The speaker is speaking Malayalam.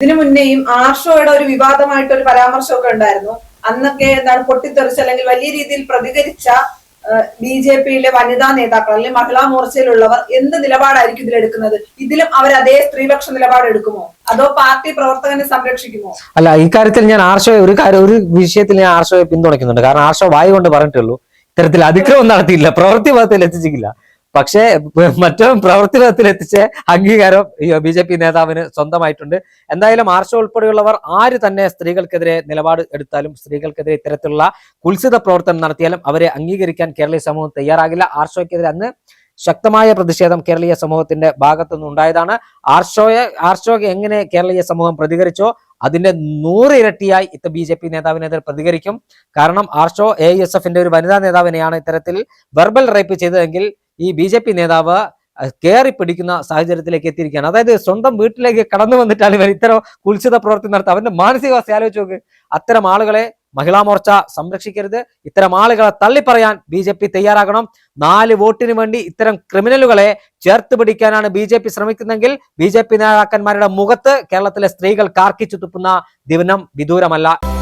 ഇതിനു മുന്നേയും ആർഷോയുടെ ഒരു വിവാദമായിട്ടൊരു പരാമർശമൊക്കെ ഉണ്ടായിരുന്നു. അന്നൊക്കെ എന്താണ് പൊട്ടിത്തെറിച്ച് അല്ലെങ്കിൽ വലിയ രീതിയിൽ പ്രതികരിച്ച ബി.ജെ.പിയിലെ വനിതാ നേതാക്കൾ അല്ലെങ്കിൽ മഹിളാ മോർച്ചയിലുള്ളവർ എന്ത് നിലപാടായിരിക്കും ഇതിലെടുക്കുന്നത്? ഇതിലും അവർ അതേ സ്ത്രീപക്ഷ നിലപാട് എടുക്കുമോ, അതോ പാർട്ടി പ്രവർത്തകനെ സംരക്ഷിക്കുമോ? അല്ല, ഇക്കാര്യത്തിൽ ഞാൻ ആർഷോയെ ഒരു വിഷയത്തിൽ ഞാൻ ആർഷോയെ പിന്തുണയ്ക്കുന്നുണ്ട്. കാരണം ആർഷോ വായി കൊണ്ട് പറഞ്ഞിട്ടുള്ളൂ, ഇത്തരത്തിൽ അതിക്രമം നടത്തിയില്ല, പ്രവൃത്തി പദത്തിൽ എത്തിച്ചിട്ടില്ല. പക്ഷേ മറ്റൊരു പ്രവൃത്തി പദത്തിൽ എത്തിച്ച അംഗീകാരം ബി.ജെ.പി നേതാവിന് സ്വന്തമായിട്ടുണ്ട്. എന്തായാലും ആർഷോ ഉൾപ്പെടെയുള്ളവർ ആര് തന്നെ സ്ത്രീകൾക്കെതിരെ നിലപാട് എടുത്താലും, സ്ത്രീകൾക്കെതിരെ ഇത്തരത്തിലുള്ള കുൽസിത പ്രവർത്തനം നടത്തിയാലും അവരെ അംഗീകരിക്കാൻ കേരളീയ സമൂഹം തയ്യാറാകില്ല. ആർഷോയ്ക്കെതിരെ അന്ന് ശക്തമായ പ്രതിഷേധം കേരളീയ സമൂഹത്തിന്റെ ഭാഗത്തുനിന്ന് ഉണ്ടായതാണ്. ആർഷോയ്ക്ക് എങ്ങനെ കേരളീയ സമൂഹം പ്രതികരിച്ചോ അതിന്റെ 100 ഇരട്ടിയായി ബി.ജെ.പി നേതാവിനെതിരെ പ്രതികരിക്കും. കാരണം ആർഷോ AISFന്റെ ഒരു വനിതാ നേതാവിനെയാണ് ഇത്തരത്തിൽ വെർബൽ റേപ്പ് ചെയ്തതെങ്കിൽ ഈ ബി.ജെ.പി നേതാവ് കയറി പിടിക്കുന്ന സാഹചര്യത്തിലേക്ക് എത്തിയിരിക്കുകയാണ്. അതായത് സ്വന്തം വീട്ടിലേക്ക് കടന്നു വന്നിട്ടാണ് ഇവർ ഇത്തരം കുൽസിത പ്രവർത്തി നടത്തുക. അവന്റെ മാനസികാവസ്ഥ ആലോചിച്ച് നോക്ക്. അത്തരം ആളുകളെ മഹിളാ മോർച്ച സംരക്ഷിക്കരുത്. ഇത്തരം ആളുകളെ തള്ളിപ്പറയാൻ ബി.ജെ.പി തയ്യാറാകണം. 4 വോട്ടിന് വേണ്ടി ഇത്തരം ക്രിമിനലുകളെ ചേർത്ത് പിടിക്കാനാണ് ബി.ജെ.പി ശ്രമിക്കുന്നെങ്കിൽ ബി.ജെ.പി നേതാക്കന്മാരുടെ മുഖത്ത് കേരളത്തിലെ സ്ത്രീകൾ കാർക്കിച്ചു തുപ്പുന്ന ദിനം വിദൂരമല്ല.